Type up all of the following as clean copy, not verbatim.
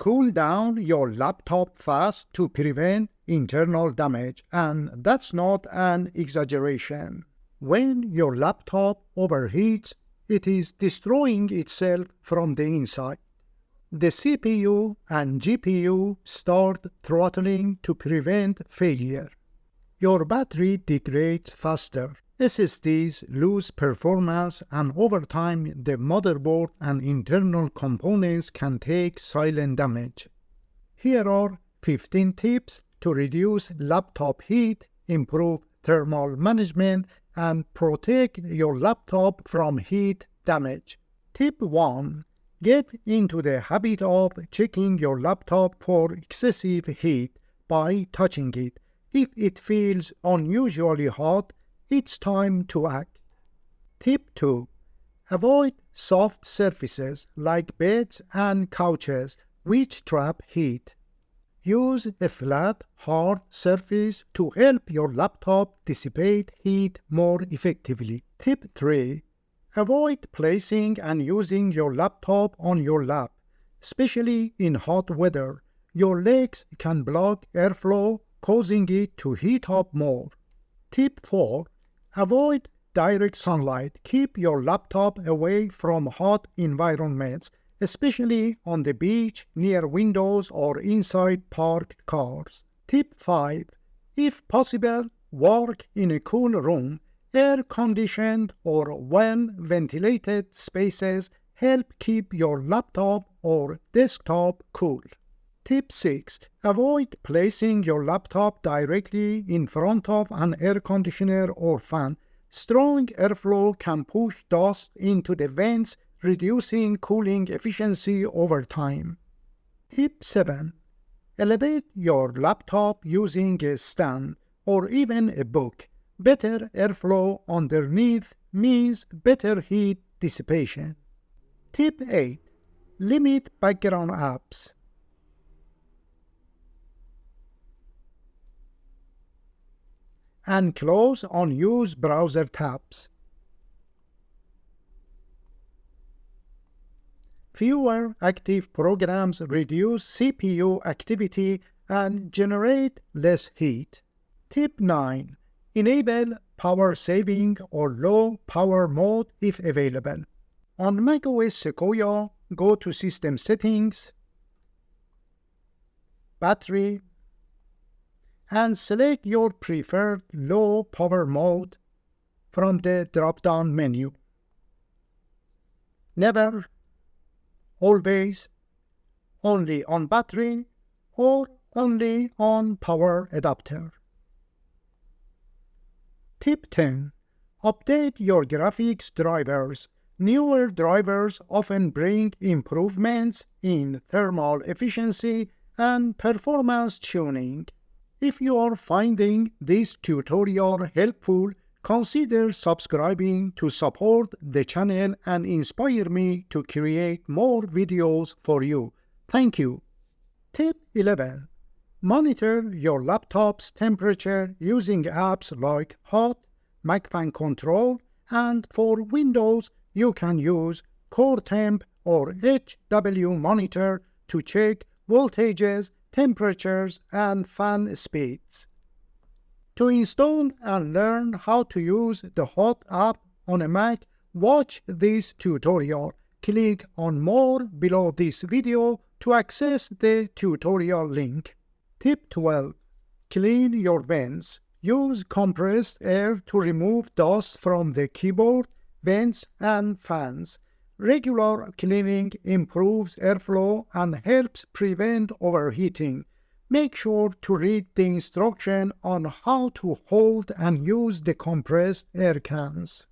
Cool down your laptop fast to prevent internal damage, and that's not an exaggeration. When your laptop overheats, it is destroying itself from the inside. The CPU and GPU start throttling to prevent failure. Your battery degrades faster. SSDs lose performance, and over time the motherboard and internal components can take silent damage. Here are 15 tips to reduce laptop heat, improve thermal management, and protect your laptop from heat damage. Tip 1. Get into the habit of checking your laptop for excessive heat by touching it. If it feels unusually hot, it's time to act. Tip 2. Avoid soft surfaces like beds and couches, which trap heat. Use a flat, hard surface to help your laptop dissipate heat more effectively. Tip 3. Avoid placing and using your laptop on your lap, especially in hot weather. Your legs can block airflow, causing it to heat up more. Tip 4. Avoid direct sunlight. Keep your laptop away from hot environments, especially on the beach, near windows, or inside parked cars. Tip 5. If possible, work in a cool room. Air-conditioned or well-ventilated spaces help keep your laptop or desktop cool. Tip 6. Avoid placing your laptop directly in front of an air conditioner or fan. Strong airflow can push dust into the vents, reducing cooling efficiency over time. Tip 7. Elevate your laptop using a stand or even a book. Better airflow underneath means better heat dissipation. Tip 8. Limit background apps. And close unused browser tabs. Fewer active programs reduce CPU activity and generate less heat. Tip 9. Enable power saving or low power mode if available. On macOS Sequoia, go to System Settings, Battery, and select your preferred low power mode from the drop-down menu. Never, always, only on battery, or only on power adapter. Tip 10. Update your graphics drivers. Newer drivers often bring improvements in thermal efficiency and performance tuning. If you are finding this tutorial helpful, consider subscribing to support the channel and inspire me to create more videos for you. Thank you. Tip 11. Monitor your laptop's temperature using apps like Hot, MacFan Control, and for Windows, you can use Core Temp or HW Monitor to check voltages, temperatures, and fan speeds. To install and learn how to use the Hot app on a Mac, watch this tutorial. Click on More below this video to access the tutorial link. Tip 12. Clean your vents. Use compressed air to remove dust from the keyboard, vents, and fans. Regular cleaning improves airflow and helps prevent overheating. Make sure to read the instruction on how to hold and use the compressed air cans.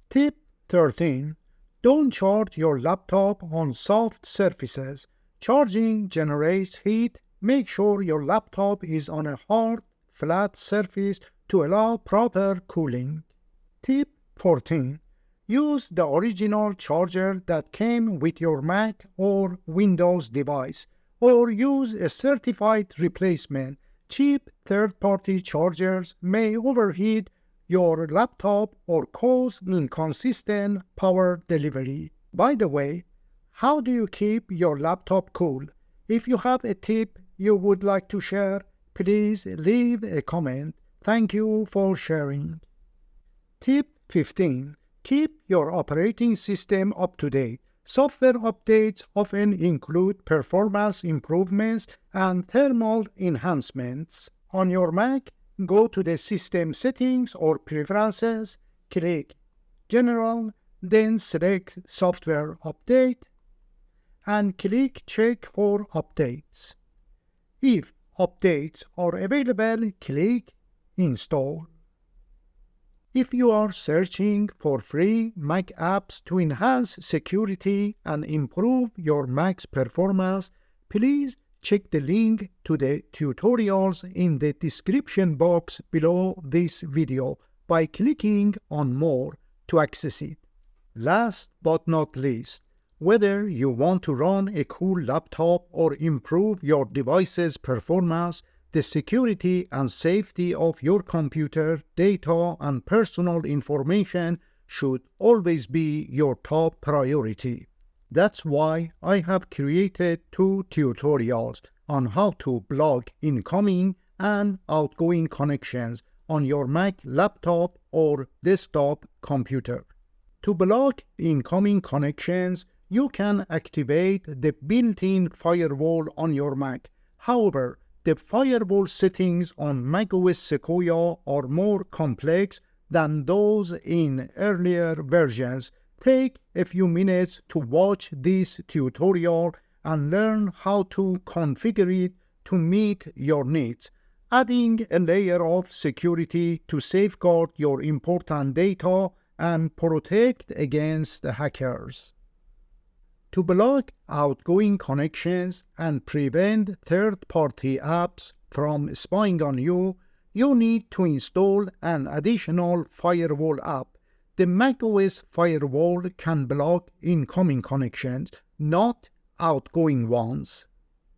Tip 13. Don't charge your laptop on soft surfaces. Charging generates heat. Make sure your laptop is on a hard, flat surface to allow proper cooling. Tip 14. Use the original charger that came with your Mac or Windows device, or use a certified replacement. Cheap third-party chargers may overheat your laptop or cause inconsistent power delivery. By the way, how do you keep your laptop cool? If you have a tip you would like to share, please leave a comment. Thank you for sharing. Tip 15. Keep your operating system up to date. Software updates often include performance improvements and thermal enhancements. On your Mac, go to the System Settings or Preferences, click General, then select Software Update, and click Check for Updates. If updates are available, click Install. If you are searching for free Mac apps to enhance security and improve your Mac's performance, please check the link to the tutorials in the description box below this video by clicking on More to access it. Last but not least, whether you want to run a cool laptop or improve your device's performance, the security and safety of your computer, data, and personal information should always be your top priority. That's why I have created 2 tutorials on how to block incoming and outgoing connections on your Mac laptop or desktop computer. To block incoming connections, you can activate the built-in firewall on your Mac. However, the firewall settings on macOS Sequoia are more complex than those in earlier versions. Take a few minutes to watch this tutorial and learn how to configure it to meet your needs, adding a layer of security to safeguard your important data and protect against hackers. To block outgoing connections and prevent third-party apps from spying on you, you need to install an additional firewall app. The macOS firewall can block incoming connections, not outgoing ones.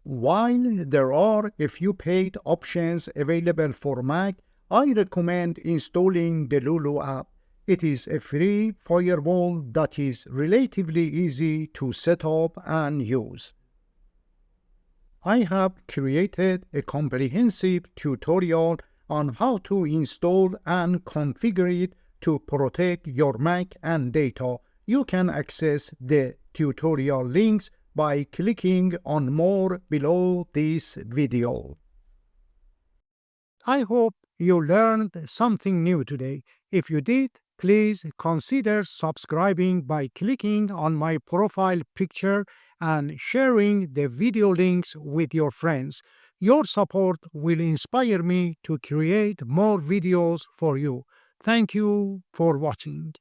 While there are a few paid options available for Mac, I recommend installing the Lulu app. It is a free firewall that is relatively easy to set up and use. I have created a comprehensive tutorial on how to install and configure it to protect your Mac and data. You can access the tutorial links by clicking on More below this video. I hope you learned something new today. If you did, please consider subscribing by clicking on my profile picture and sharing the video links with your friends. Your support will inspire me to create more videos for you. Thank you for watching.